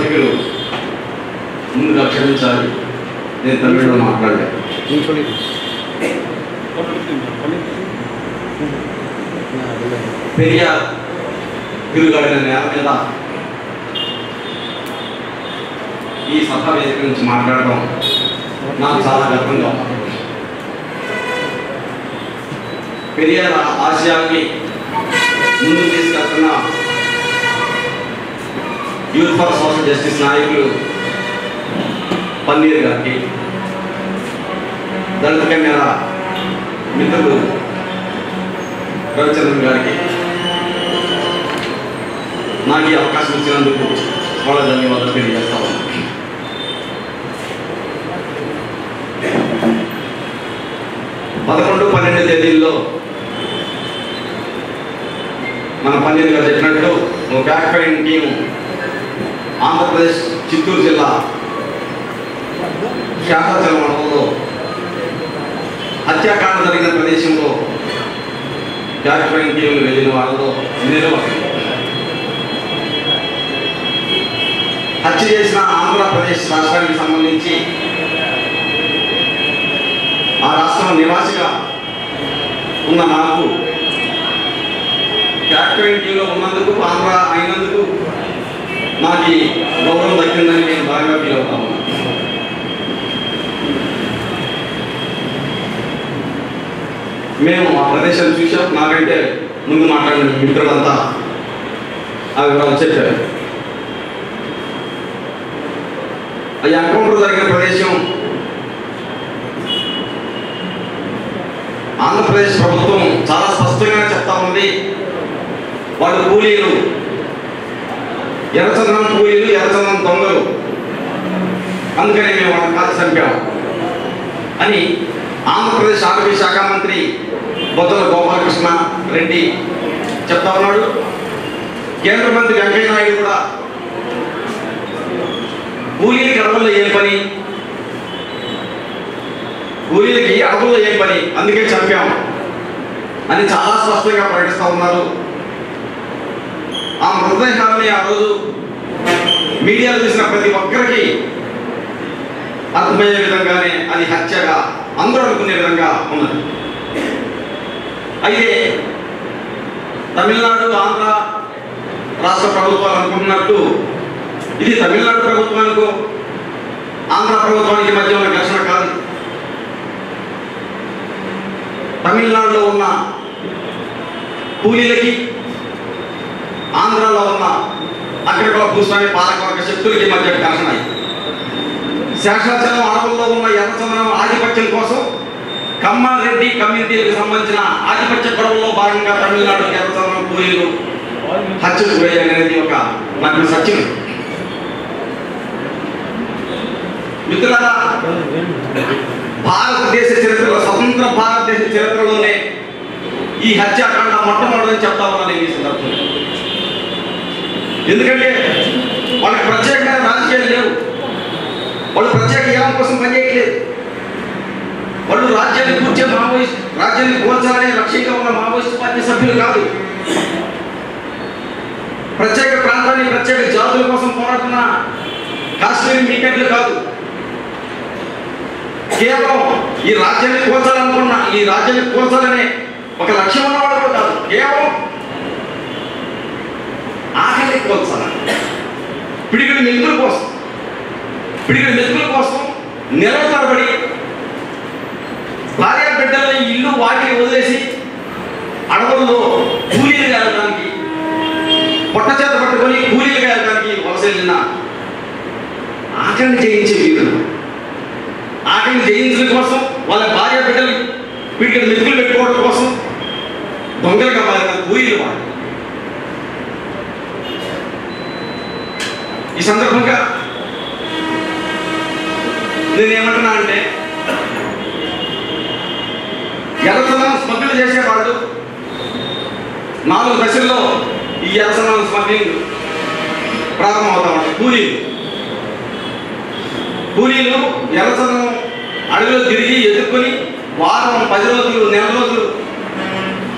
సభ్యులు ముందుగా క్షమించాలి, నేను తమిళలో మాట్లాడలేదు. పెరియార్ తిరుగుబడిన నేల మీద ఈ సభా వేదిక నుంచి మాట్లాడడం నాకు చాలా గర్వంగా ఉంది. పెరియార్ ఆశయాల్ని ముందుకు తీసుకెళ్తున్న యూత్ ఫర్ సోషల్ జస్టిస్ నాయకులు పన్నీర్ గారికి, దళిత కన్యాల మిత్రులు రవిచంద్రన్ గారికి నాకు ఈ అవకాశం ఇచ్చినందుకు చాలా ధన్యవాదాలు తెలియజేస్తా ఉన్నాను. పదకొండు 12 తేదీల్లో మన పన్నీర్ గారు చెప్పినట్టు back fine team Andhra Pradesh Chittoor జిల్లా శాఖాచల మండలంలో హత్యాకాండ జరిగిన ప్రదేశంలో బ్యాక్ ఫైన్ టీంలు వెళ్ళిన వాళ్ళలో హత్య చేసిన ఆంధ్రప్రదేశ్ రాష్ట్రానికి సంబంధించి ఆ రాష్ట్రం నివాసిగా ఉన్న నాకు బ్యాక్ ఫైన్ టీంలో ఉన్నందుకు, ఆంధ్ర అయినందుకు నాకు ఈ గౌరవం దక్కిందని నేను బాగా ఫీల్ అవుతా ఉన్నాను. మేము ఆ ప్రదేశాన్ని చూసాం. నాకంటే ముందు మాట్లాడిన మిత్రులంతా ఆ వివరాలు చెప్పారు. ఆ ఎన్కౌంటర్ జరిగిన ప్రదేశం ఆంధ్రప్రదేశ్ ప్రభుత్వం చాలా స్పష్టంగా చెప్తా ఉంది, వాళ్ళు కూలీలు, ఎర్రచందనం కూలీలు, ఎర్రచందనం దొంగలు, అందుకని మేము వాళ్ళని కాల్చి చంపాము అని ఆంధ్రప్రదేశ్ ఆరోగ్య శాఖ మంత్రి బొద్దల గోపాలకృష్ణ రెడ్డి చెప్తా ఉన్నాడు. కేంద్ర మంత్రి వెంకయ్య నాయుడు కూడా కూలీలకి అడవుల్లో ఏం పని, కూలీలకి అడవుల్లో ఏం పని, అందుకే చంపాము అని చాలా స్పష్టంగా ప్రకటిస్తూ ఉన్నారు. ఆ మృతదేహాన్ని ఆ రోజు మీడియాలో చూసిన ప్రతి ఒక్కరికి అర్థమయ్యే విధంగానే అది హత్యగా అందరూ అనుకునే విధంగా ఉన్నది. అయితే తమిళనాడు, ఆంధ్ర రాష్ట్ర ప్రభుత్వాలు అనుకుంటున్నట్టు ఇది తమిళనాడు ప్రభుత్వానికి, ఆంధ్ర ప్రభుత్వానికి మధ్య ఉన్న ఘర్షణ కాదు. తమిళనాడులో ఉన్న కూలీలకి, ఆంధ్రాలో ఉన్న అగ్రకుల భూస్వామి పాలకవర్గ శక్తులకి మధ్య ఘర్షణ. శేషాచలం అడవుల్లో ఉన్న ఎర్రచందనం ఆధిపత్యం కోసం కమ్మారెడ్డి కమ్యూనిటీకి సంబంధించిన ఆధిపత్య గొడవల్లో భాగంగా తమిళనాడు ఎర్రచందనం కూలీలు హత్యకు గురయ్యారనేది ఒక నగ్న సత్యం. మిత్రులారా, భారతదేశ చరిత్రలో, స్వతంత్ర భారతదేశ చరిత్రలోనే ఈ హత్యాకాండ మొట్టమొదటిదని చెప్తా ఉన్నాను ఈ సందర్భంలో. ఎందుకంటే వాళ్ళకి ప్రత్యేకమైన రాజకీయాలు లేవు, వాళ్ళు ప్రత్యేక ఏం కోసం పనిచేయట్లేదు. వాళ్ళు రాజ్యాన్ని కూర్చే మావోయిస్ట్, రాజ్యాన్ని కూర్చాలనే లక్ష్యంగా ఉన్న మావోయిస్ట్ పార్టీ సభ్యులు కాదు. ప్రత్యేక ప్రాంతాన్ని, ప్రత్యేక జాతుల కోసం పోరాడుతున్న కాశ్మీరీ మీకెట్లు కాదు. కేవలం ఈ రాజ్యాన్ని కూర్చాలనుకున్న, ఈ రాజ్యాన్ని కూర్చాలనే ఒక లక్ష్యం ఉన్నవాడు కూడా కాదు. కేవలం ఆకలి కూర్చాలని, పిడికిడి మెతుకుల కోసం, నెలల తరబడి భార్య బిడ్డల్ని ఇల్లు వాటిని వదిలేసి అడవుల్లో కూలీలుగా వెళ్ళడానికి, పొట్ట చేత పట్టుకొని కూలీలుగా వెళ్ళడానికి వలస వెళ్ళిన ఆకలిని జయించే వీరులు, ఆకలిని జయించడం కోసం, వాళ్ళ భార్య బిడ్డలు పిడికిడి మెతుకులు పెట్టుకోవడం కోసం దొంగలుగా మారిన కూలీలు వాళ్ళు. ఈ సందర్భంగా నేనేమంటున్నా అంటే, ఎర్రచందనం స్మగ్లింగ్ చేసేవాళ్ళు 4 దశల్లో ఈ ఎర్రచందనం స్మగ్లింగ్ ప్రారంభమవుతా ఉంటాయి. కూలీలు ఎర్రచందనం అడవిలో తిరిగి ఎదుర్కొని వారం, 10 రోజులు, నెల రోజులు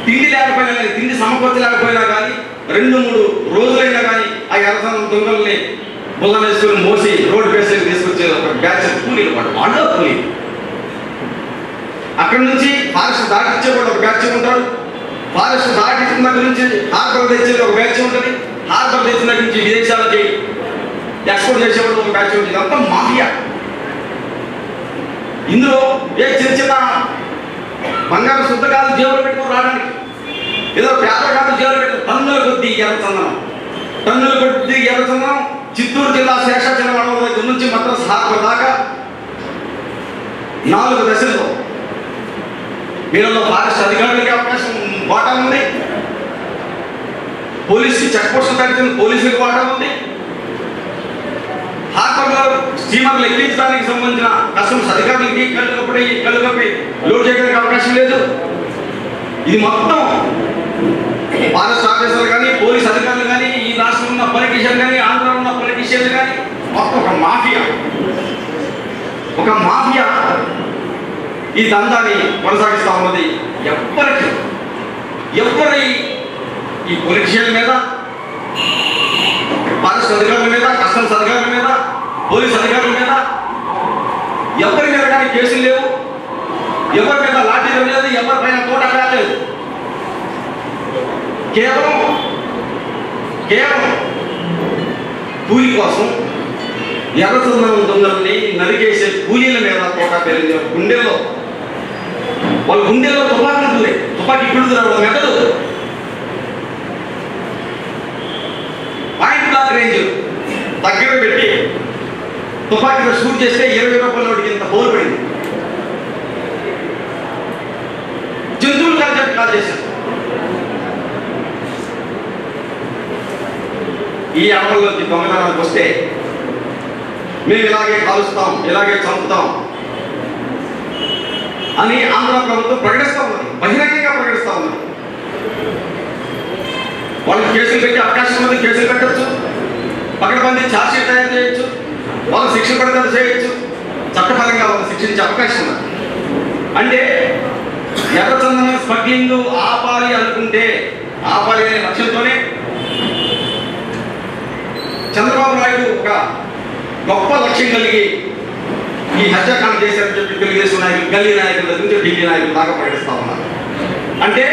తిండి లేకపోయినా కానీ, తిండి సమకూర్చలేకపోయినా కానీ 2-3 రోజులైనా కానీ ఆ ఎర్రచందనం దొంగల్ని బుల్లన వేసుకుని మోసి రోడ్డు బేస్కి తీసుకొచ్చే ఒక బ్యాచ్ కూలీలు వాళ్ళు కూలీలు. అక్కడి నుంచి ఫారెస్ట్ దాటిచ్చే కూడా ఒక బ్యాచ్ ఉంటాడు. ఫారెస్ట్ దాటించిన దగ్గర నుంచి హార్బర్ తెచ్చేది ఒక బ్యాచ్ ఉంటుంది. హార్బర్ తెచ్చిన దగ్గర నుంచి విదేశాలకి ఎక్స్పోర్ట్ చేసేవాడు ఒక బ్యాచ్ ఉంటుంది. ఇదంతా మాఫియా. ఇందులో చిన్న చిన్న బంగారు శుద్ధకాలు జేబులు పెట్టుకుని రావడానికి, ఏదో పేపర్ కాదు జేబులు పెట్టుకుని టన్నుల కొద్దీ ఎర్రచందనం, టన్నుల కొద్దీ ఎర్రచందనం చిత్తూరు జిల్లా శేషాచలం అడవుల దగ్గర నుంచి మద్రాసు హార్బర్ దాకా 4 దశల్లో వీళ్ళలో ఫారెస్ట్ అధికారులకి అవకాశం వాటా ఉంది, పోలీసుకి చెక్ పోస్టులు తగ్గిన పోలీసులకు వాటా ఉంది, హార్బర్లో స్టీమర్లు ఎక్కించడానికి సంబంధించిన కస్టమ్స్ అధికారులకి కళ్ళు కప్పి లోడ్ చేయడానికి అవకాశం లేదు. ఇది మొత్తం ఫారెస్ట్ ఆఫీసర్లు కానీ పోలీస్ అధికారులు కానీ ఈ రాష్ట్రంలో ఉన్న పొలిటీషియన్ కానీ ఆంధ్రలో ఉన్న పొలిటీషియన్లు కానీ మొత్తం ఒక మాఫియా ఈ దందాన్ని కొనసాగిస్తూ ఉన్నది. ఎవరి ఈ పొలిటీషియన్ల మీద, ఫారెస్ట్ అధికారుల మీద, కస్టమ్స్ అధికారుల మీద, పోలీస్ అధికారుల మీద ఎవరి మీద కానీ కేసులు లేవు, ఎవరి మీద లాఠీలు లేదు, ఎవరిపైన తోట కాలేదు. కేవలం కూలి కోసం ఎర్రచందనం దొంగల్ని నరికేసే కూలీల మీద తోట పేరు గుండెల్లో వాళ్ళ గుండెల్లో తుపాకీ పిడుదల మెదడు పాయింట్ బ్లాక్ రేంజ్ దగ్గర పెట్టి తుపాకీలో షూట్ చేస్తే 20 రూపాయలకి ఇంత హోల్ పడింది. జంతువులు కాల్ చేశారు. ఈ అమలులోకి దొంగతనానికి వస్తే మేము ఇలాగే కాలుస్తాం, ఇలాగే చంపుతాం అని ఆంధ్ర ప్రభుత్వం ప్రకటిస్తూ ఉన్నది, బహిరంగంగా ప్రకటిస్తూ ఉన్నది. వాళ్ళకి కేసులు పెట్టి అవకాశం ఉన్నది, కేసులు పెట్టచ్చు, పకడ్బందీ ఛార్జ్షీట్ తయారు చేయొచ్చు, వాళ్ళు శిక్ష పడేటట్టు చేయొచ్చు, చట్టపరంగా వాళ్ళు శిక్షించే అవకాశం ఉన్నది. అంటే ఎర్రచందనం స్మగ్లింగ్ ఆపాలి అనుకుంటే ఆపాలి అనే లక్ష్యంతోనే చంద్రబాబు నాయుడు ఒక గొప్ప లక్ష్యం కలిగి ఈ హత్యాకాండ చేశారని చెప్పి తెలుగుదేశం నాయకులు, గల్లీ నాయకుల దగ్గర నుంచి ఢిల్లీ నాయకులు దాకా ప్రకటిస్తా ఉన్నారు. అంటే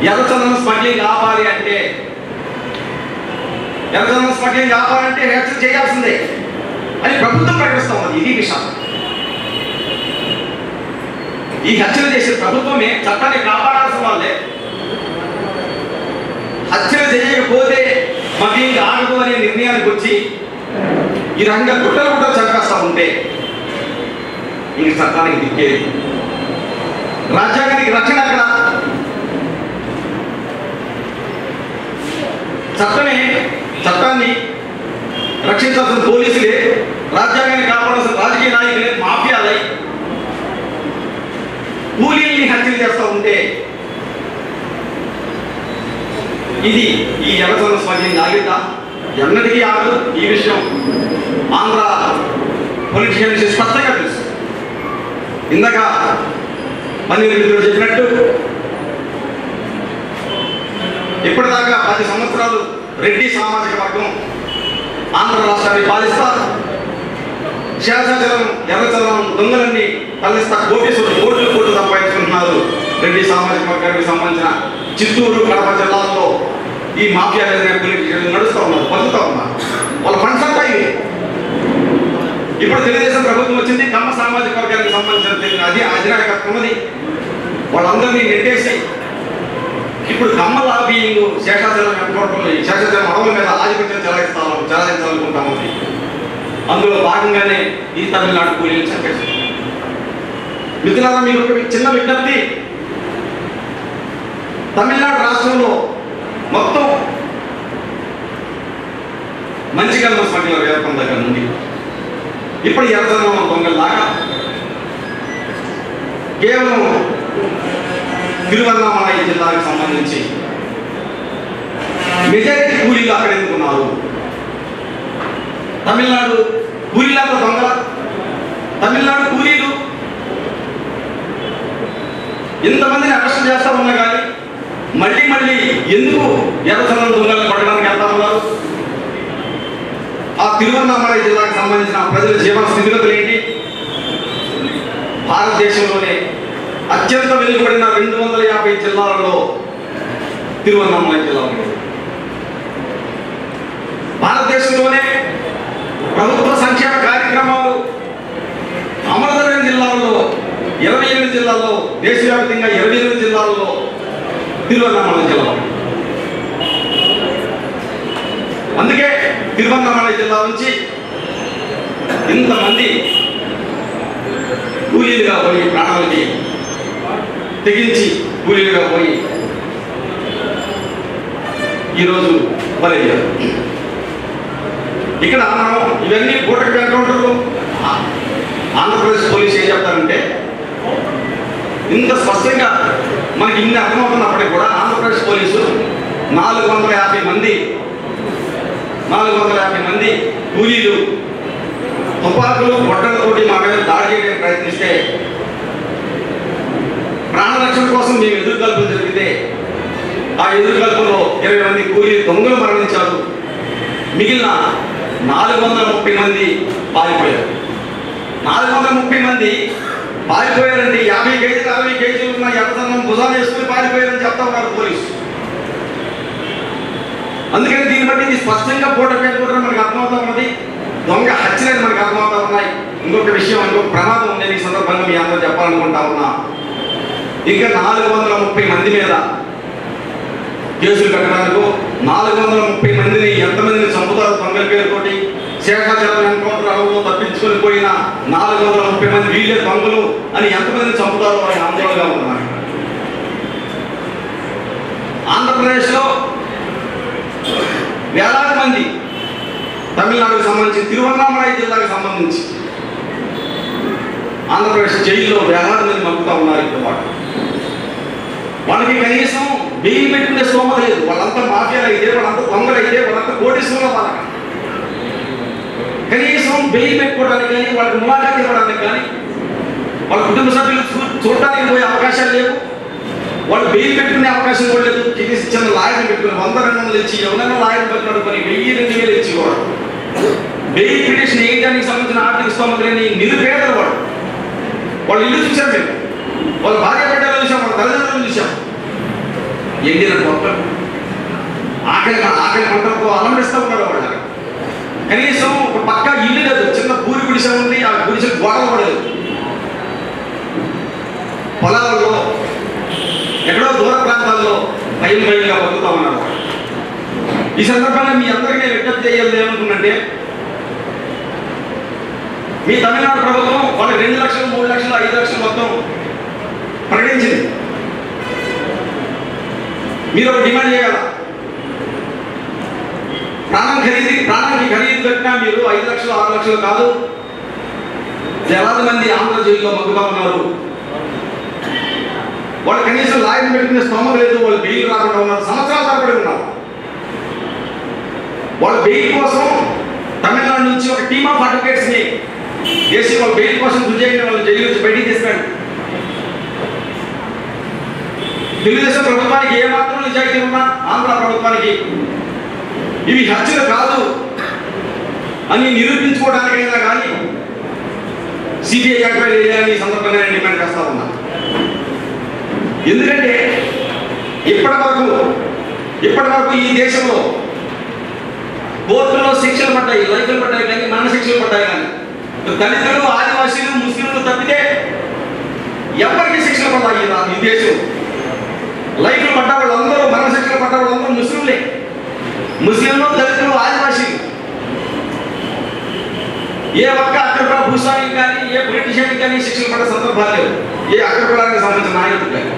ఎర్రచందనం స్మగ్లింగ్ ఆపాలి అంటే, ఎర్రచందనం స్మగ్లింగ్ ఆపాలంటే హత్య చేయాల్సిందే అని ప్రభుత్వం ప్రకటిస్తా ఉన్నది. ఇది విషయం. ఈ హత్యలు చేసే ప్రభుత్వమే చట్టాన్ని కాపాడాల్సిన వాళ్ళే. హత్యలు చేయకపోతే స్మగ్లింగ్ ఆగదు అనే నిర్ణయానికి వచ్చి ఈ రకంగా గుట్టలు చంపేస్తా ఉంటే ఇంక చట్టానికి దిక్కేది. రాజ్యాంగానికి రక్షణ అక్కడ. చట్టాన్ని రక్షించాల్సిన పోలీసులే, రాజ్యాంగాన్ని కాపాడాల్సిన రాజకీయ నాయకులే మాఫియాలై కూలీల్ని హత్యలు చేస్తూ ఉంటే ఇది ఈ ఎర్రచందనం స్మగ్లింగ్ ఆగిద్దా? ఎన్నటికీ ఆగదు. ఈ విషయం ఆంధ్ర పొలిటీషియన్స్ స్పష్టంగా తెలుసు. ఇందాక పన్నీరు మిత్రుడు చెప్పినట్టు ఇప్పటిదాకా 10 సంవత్సరాలు రెడ్డి సామాజిక వర్గం ఆంధ్ర రాష్ట్రాన్ని పాలిస్తా, శేషాచలం ఎర్రచందనం దొంగలన్నీ తరలిస్తా కోట్లు సంపాదించుకుంటున్నారు. రెడ్డి సామాజిక వర్గానికి సంబంధించిన చిత్తూరు, కడప జిల్లాల్లో ఈ మాఫియా నడుస్తూ ఉన్నారు, బతుకుతూ ఉన్నారు. వాళ్ళ ఫండ్స్ అంతా ఇవి. ఇప్పుడు తెలుగుదేశం ప్రభుత్వం వచ్చింది, కమ్మ సామాజిక వర్గానికి సంబంధించిన అధినాయకత్వం అది. వాళ్ళందరినీ నెట్టేసి ఇప్పుడు కమ్మ లాబింగ్ శేషాచలం శేషాచలం అడవుల మీద ఆధిపత్యం చెలాయించాలనుకుంటామని అందులో భాగంగానే ఈ తమిళనాడు కూలీలు చంపేశారు. మిత్రులారా, మీకు ఒక చిన్న విజ్ఞప్తి. తమిళనాడు రాష్ట్రంలో మొత్తం మంచిగల్లం స్మగ్లర్ వ్యాపారం దగ్గర నుండి ఇప్పుడు ఎర్రచందనం దొంగల్లాగా కేవలం తిరువన్నామలై జిల్లాకు సంబంధించి మెజారిటీ కూలీలు అక్కడ ఎందుకున్నారు? తమిళనాడు కూలీలతో దొంగల, తమిళనాడు కూలీలు ఇంతమందిని అరెస్ట్ చేస్తా ఉన్నా కానీ మళ్ళీ ఎందుకు ఎర్రచందనం దొంగలను పట్టడానికి వెళ్తా ఉన్నారు? ఆ తిరువన్నామలై జిల్లాకు సంబంధించిన ప్రజల జీవన స్థితిగతులు ఏంటి? భారతదేశంలోనే అత్యంత వెలువడిన 250 జిల్లాలలో తిరువన్నామలై జిల్లా ఉంది. భారతదేశంలోనే ప్రభుత్వ సంక్షేమ కార్యక్రమాలు అమలు జరిగిన జిల్లాల్లో 28 జిల్లాల్లో, దేశవ్యాప్తంగా 28 జిల్లాల్లో తిరువన్నామలై జిల్లా. అందుకే తిరువన్నామలై జిల్లా నుంచి ఇంతమంది కూలీలుగా పోయి ప్రాణాలకి తెగించి కూలీలుగా పోయి ఈరోజు బలయ్యారు. ఇక్కడ మనం ఇవన్నీ పూటకి ఎన్కౌంటర్లు. ఆంధ్రప్రదేశ్ పోలీసు ఏం చెప్తారంటే, ఇంత స్పష్టంగా మనకి ఇన్ని అర్థమవుతున్నప్పటికీ కూడా ఆంధ్రప్రదేశ్ పోలీసు 450 మంది కూలీలు తుపాకులు గొడ్డలతోటి మా మీద దాడి చేయడానికి ప్రయత్నిస్తే ప్రాణరక్షణ కోసం మేము ఎదురుకల్పులు జరిగితే ఆ ఎదురుకల్పులో 20 మంది కూలీ దొంగలు మరణించారు. మిగిలిన 430 మంది పారిపోయారు. 430 మంది పారిపోయారండి. 50 కేజీలు 60 కేజీలు ఉన్న ఎర్రదన్నం భుజాలు వేసుకుని పారిపోయారని చెప్తా ఉన్నారు పోలీసు. అందుకని దీన్ని బట్టి ఇది స్పష్టంగా కూడా మనకు అర్థమవుతా ఉన్నది. దొంగ హత్యలని మనకు అర్థమవుతా ఉన్నాయి. ఇంకొక విషయం, ఇంకొక ప్రమాదం ఉండేది. ఈ సందర్భంగా మీ అందరూ చెప్పాలనుకుంటా ఉన్నా, ఇంకా 430 మంది మీద కేసులు కట్టడానికి 430 మందిని ఎంతమందిని చంపుతారు దొంగల పేరుతోటి? శేషాచలం ఎన్కౌంటర్లో తప్పించుకొని పోయిన 430 మంది వీళ్ళే దొంగలు అని ఎంతమందిని చంపుతారో అని ఆందోళనగా ఉన్నారు. ఆంధ్రప్రదేశ్లో వేలాది మంది, తమిళనాడుకు సంబంధించి తిరువన్నామలై జిల్లాకు సంబంధించి ఆంధ్రప్రదేశ్ జైల్లో వేలాది మంది మక్కుతా ఉన్నారు. ఇప్పుడు వాళ్ళకి కనీసం బెయిల్ పెట్టుకునే స్తోమత లేదు. వాళ్ళంతా మాఫియాలు అయితే, వాళ్ళంతా దొంగలు అయితే, వాళ్ళంతా కోటీశ్వరుల వాళ్ళకి కనీసం బెయిల్ పెట్టుకోవడానికి కానీ, వాళ్ళకి ములాఖాత్ ఇవ్వడానికి కానీ, వాళ్ళ కుటుంబ సభ్యులు చూడటానికి పోయే అవకాశాలు లేవు. వాళ్ళు బెయిల్ పెట్టుకునే అవకాశం కూడా లేదు. చిన్న లాయర్ని పెట్టుకుని 100-200 ఇచ్చి ఎవరైనా లాయర్ని పెట్టుకున్నాడు కొని 1000-2000 ఇచ్చి కూడా బెయిల్ పిటిషన్ వేయడానికి సంబంధించిన ఆర్థిక స్తోమత లేని నిరుపేదలు వాళ్ళు ఇల్లు చూసాం, మేము వాళ్ళ భార్య బిడ్డలు చూసాం, వాళ్ళ తల్లిదండ్రులు చూసాం. ఎండినట్టు ఆకలి పంటలతో అలంకరిస్తూ ఉన్నారు. వాళ్ళ కనీసం ఒక పక్క ఇల్లు లేదు, చిన్న పూరి గుడిసె ఉంది. ఆ గుడిసె గోడలు కూడా లేదు. పొలాలలో ఎక్కడో దూర ప్రాంతాల్లో భయంగా బతుకుతా ఉన్నారు. ఈ సందర్భంగా మీ అందరికీ విజ్ఞప్తి చేయాలి ఏమనుకుందంటే, మీ తమిళనాడు ప్రభుత్వం వాళ్ళకి 2 లక్షలు 3 లక్షలు 5 లక్షలు మొత్తం ప్రకటించింది. మీరు ఒక డిమాండ్ చేయగల ప్రాణానికి ఖరీదు పెట్టినా మీరు 5 లక్షలు 6 లక్షలు కాదు. వేలాది మంది ఆంధ్ర జైల్లో మగ్గుతా ఉన్నారు. వాళ్ళు కనీసం లాయర్ని పెట్టుకునే స్తోమత లేదు. వాళ్ళు బెయిల్ రాకుండా ఉన్నారు. సంవత్సరాల తరబడి ఉన్నారు. వాళ్ళ బెయిల్ కోసం తమిళనాడు నుంచి ఒక టీమ్ ఆఫ్ అడ్వకేట్స్ని చేసి వాళ్ళ బెయిల్ కోసం రుజైన వాళ్ళు జైలు నుంచి బయటికి తీసుకురండి. తెలుగుదేశం ప్రభుత్వానికి ఏమాత్రం నిజాయితీ ఉన్నా ఆంధ్ర ప్రభుత్వానికి ఇవి హత్యలు కాదు అని నిరూపించుకోవడానికైనా కానీ సిబిఐ ఎంక్వైరీ చేయాలని సందర్భంగా నేను డిమాండ్ చేస్తా ఉన్నా. ఎందుకంటే ఇప్పటి వరకు ఈ దేశంలో కోర్టులో శిక్షలు పడ్డాయి, లైఫ్లు పడ్డాయి కానీ, మరణ శిక్షలు పడ్డాయి కానీ, దళితులు ఆదివాసీలు ముస్లింలు తప్పితే ఎవరికి శిక్షలు పడ్డాయి ఈ దేశం? లైఫ్లు పడ్డ వాళ్ళందరూ, మరణ శిక్షలు పడ్డ వాళ్ళందరూ ముస్లింలే. ముస్లింలు, దళితులు, ఆదివాసీలు. ఏ ఒక్క అగ్రకుల భూస్వామికి కానీ, ఏ పొలిటీషియన్కి కానీ శిక్షలు పడ్డ సందర్భాలు లేవు. ఏ అగ్రకులానికి సంబంధించిన నాయకులు కానీ.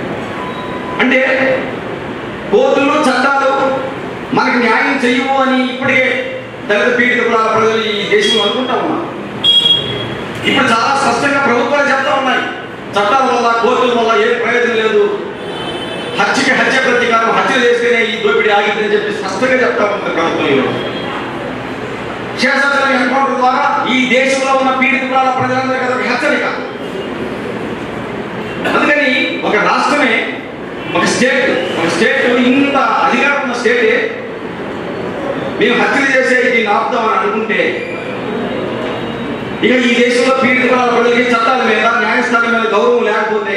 అంటే కోర్టులు చట్టాలు మనకి న్యాయం చెయ్యవు అని ఇప్పటికే దళిత పీడిత కులాల ప్రజలు ఈ దేశంలో అనుకుంటా ఉన్నారు. ఇప్పుడు చాలా స్పష్టంగా ప్రభుత్వాలు చెప్తా ఉన్నాయి, చట్టాల వల్ల కోర్టుల వల్ల ఏ ప్రయోజనం లేదు, హత్యకి హత్య ప్రతీకారం, హత్య చేస్తేనే ఈ దోపిడీ ఆగిందని చెప్పి స్పష్టంగా చెప్తా ఉంది ప్రభుత్వం. శేషాచలం ఎన్కౌంటర్ ద్వారా ఈ దేశంలో ఉన్న పీడిత కులాల ప్రజలందరికీ అదొక హెచ్చరిక. అందుకని ఒక రాష్ట్రమే, ఒక స్టేట్ ఇంత అధికారం ఉన్న స్టేటే మేము హత్యలు చేసే దీన్ని ఆపుతామని అనుకుంటే ఇక ఈ దేశంలో పీడిత ప్రజలకి చట్టాల మీద న్యాయస్థానం మీద గౌరవం లేకపోతే,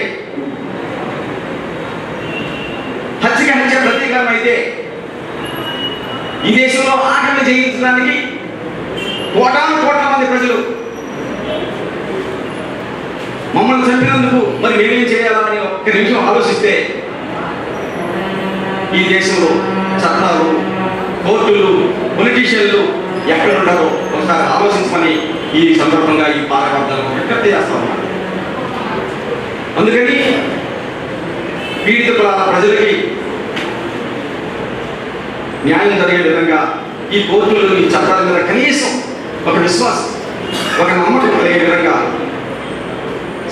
హత్యకి హత్య ప్రతీకారం అయితే, ఈ దేశంలో ఆకలిని జయించడానికి కోట్ల మంది ప్రజలు మమ్మల్ని చంపినందుకు మరి మేమేం చేయాలని ఒక్క నిమిషం ఆలోచిస్తే ఈ దేశంలో చట్టాలు, కోర్టులు, పొలిటీషియన్లు ఎక్కడ ఉంటారో ఒకసారి ఆలోచించమని ఈ సందర్భంగా ఈ పాలకవర్గాలను విజ్ఞప్తి చేస్తా ఉన్నారు. అందుకని పీడిత ప్రజలకి న్యాయం జరిగే విధంగా ఈ కోర్టులు, ఈ చట్టాల మీద కనీసం ఒక విశ్వాసం, ఒక నమ్మకం కలిగే విధంగా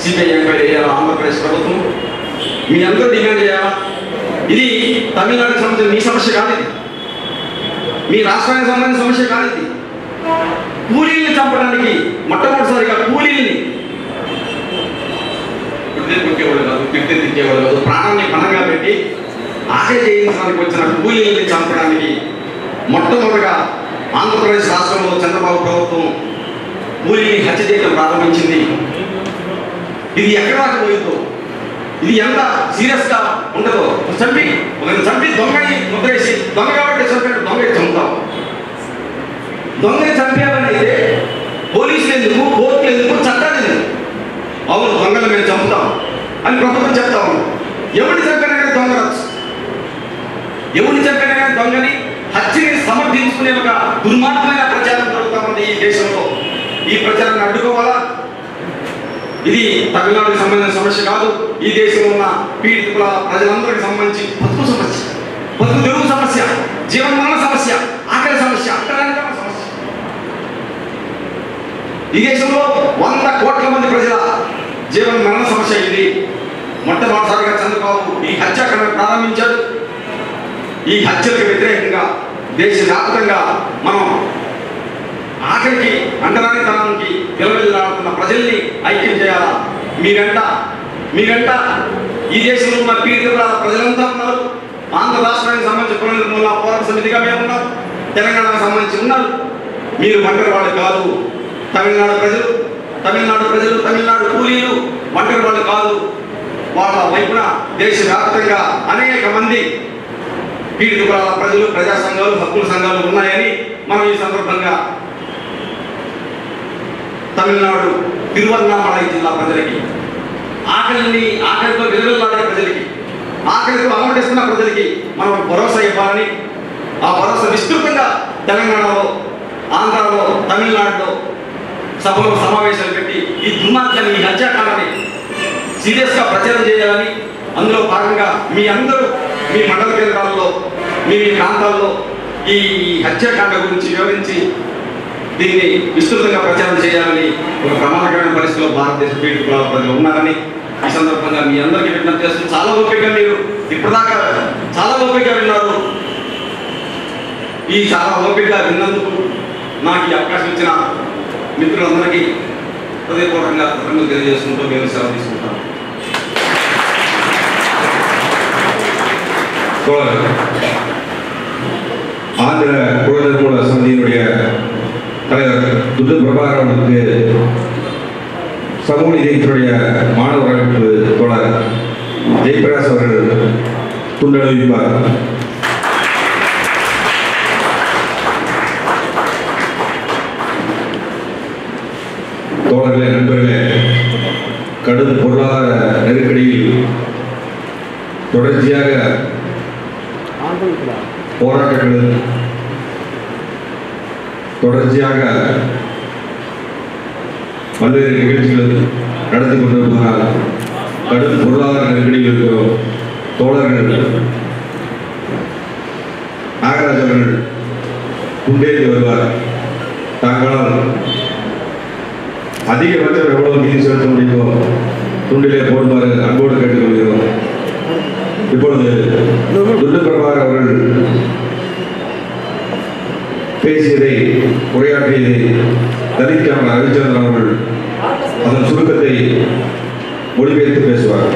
సిబిఐ ఎంక్వైరీ చేయాలి ఆంధ్రప్రదేశ్ ప్రభుత్వం. మీ అందరూ డిమాండ్ చేయాలా? ఇది తమిళనాడుకి సంబంధించిన మీ సమస్య కాదు, ఇది మీ రాష్ట్రానికి సంబంధించిన సమస్య కాదు. ఇది కూలీల్ని చంపడానికి మొట్టమొదటిసారిగా కూలీల్ని కొట్టేవాళ్ళు కాదు, తిట్టేవాళ్ళు కాదు, ప్రాణాన్ని పణంగా పెట్టి ఆశయ చేయించడానికి వచ్చిన కూలీల్ని చంపడానికి మొట్టమొదటిగా ఆంధ్రప్రదేశ్ రాష్ట్రంలో చంద్రబాబు ప్రభుత్వం కూలీని హత్య చేయడం ప్రారంభించింది. ఇది ఎక్కడ దాకా పోయిందో, ఇది ఎంత సీరియస్గా ఉండదో, చంపి దొంగని ముద్రేసి దొంగ కాబట్టి చంపాడు, దొంగని చంపుతాం. దొంగని చంపామని అయితే పోలీసులు ఎందుకు, కోర్టులు ఎందుకు, చట్టాలు ఎందుకు? అవును, దొంగలు మేము చంపుతాం అని ప్రభుత్వం చెప్తా ఉన్నాం. ఎవరిని చంపినా దొంగ రచ్చు, ఎవరిని చంపినా దొంగని హత్యని సమర్థించుకునే ఒక దుర్మార్గమైన ప్రచారం జరుగుతూ ఉంది ఈ దేశంలో. ఈ ప్రచారాన్ని అడ్డుకోవాలా? ఇది తమిళనాడుకి సంబంధించిన సమస్య కాదు, ఈ దేశంలో ఉన్న పీడిత ప్రజలందరికీ సంబంధించి బతుకు సమస్య, బతుకు తెరువు సమస్య, జీవనమరణ సమస్య, ఆకలి సమస్య, అంతరానికరణ సమస్య. ఈ దేశంలో 100 కోట్ల మంది ప్రజల జీవన మరణ సమస్య ఇది. మొట్టమొదటిసారిగా చంద్రబాబు ఈ హత్యాకాండను ప్రారంభించాడు. ఈ హత్యలకు వ్యతిరేకంగా దేశవ్యాప్తంగా మనం ఆఖరికి అంటరానితనానికి విలవిల్లాడుతున్న ప్రజల్ని ఐక్యం చేయాలా? మీరంట ఈ దేశంలో ఉన్న పీడిత ప్రజలంతా ఉన్నారు. ఆంధ్ర రాష్ట్రానికి సంబంధించి పునర్నిర్మూలన పోరాట సమితిగా మేము ఉన్నాం, తెలంగాణకు సంబంధించి ఉన్నారు. మీరు ఒంటరి వాళ్ళు కాదు. తమిళనాడు ప్రజలు, తమిళనాడు కూలీలు ఒంటరి వాళ్ళు కాదు. వాళ్ళ వైపున దేశవ్యాప్తంగా అనేక మంది పీడిత ప్రజలు, ప్రజా సంఘాలు, హక్కుల సంఘాలు ఉన్నాయని మనం ఈ సందర్భంగా తమిళనాడు తిరువన్నామలై జిల్లా ప్రజలకి, ఆకలితో విలువలాడే ప్రజలకి, ఆకలితో అలమటిస్తున్న ప్రజలకి మనం భరోసా ఇవ్వాలని, ఆ భరోసా విస్తృతంగా తెలంగాణలో, ఆంధ్రాలో, తమిళనాడులో సభలో సమావేశాలు పెట్టి ఈ దుర్మార్గాన్ని, ఈ హత్యాకాండని సీరియస్గా ప్రచారం చేయాలని, అందులో భాగంగా మీ అందరూ మీ మండల కేంద్రాల్లో, మీ ప్రాంతాల్లో ఈ హత్యాకాండ గురించి వివరించి దీన్ని విస్తృతంగా ప్రచారం చేయాలని ఒక ప్రమాదకరమైన పరిస్థితిలో భారతదేశ పీడిత ప్రజలు ఉన్నారని ఈ సందర్భంగా మీ అందరికీ విజ్ఞప్తి చేస్తూ, చాలా ఓపికగా మీరు ఇప్పటిదాకా చాలా ఓపికగా విన్నారు. ఈ చాలా ఓపికగా విన్నందుకు నాకు ఈ అవకాశం ఇచ్చిన మిత్రులందరికీ హృదయపూర్వకంగా కృతజ్ఞతలు తెలియజేసుకుంటూ మేము సెలవు తీసుకుంటాం. ஆந்திர புனர்நிர்மூல சமிதியினுடைய தலைவர் துட்டு பிரபாகர் அவர்களுக்கு சமூக நீதித்துறைய மாணவர் அமைப்பு தோழர் ஜெயபிரகாஷ் அவர்கள் துண்டளிப்பார். தோழர்களே, நண்பர்களே, கடும் பொருளாதார நெருக்கடியில் தொடர்ச்சியாக போராட்டங்கள் தொடர்ச்சியாக பல்வேறு நிகழ்ச்சிகள் நடத்தி கொண்டிருப்பதனால் கடும் பொருளாதார நெருக்கடியில் இருக்கிறோம். தோழர்கள் நாகராஜ் அவர்கள் குண்டேறி வருவார். தாங்களால் அதிகபட்சம் எவ்வளவு நிதி செலுத்த முடியுமோ துண்டிலே போடுமாறு அன்போடு கேட்டுக்கொள்கிறோம். இப்பொழுது துண்டு பிரபாகர் அவர்கள் பேசியதை, உரையாற்றியதை தலித் கேமரா ரவிச்சந்திரன் அவர்கள் அதன் சுருக்கத்தை மொழிபெயர்த்து பேசுவார்.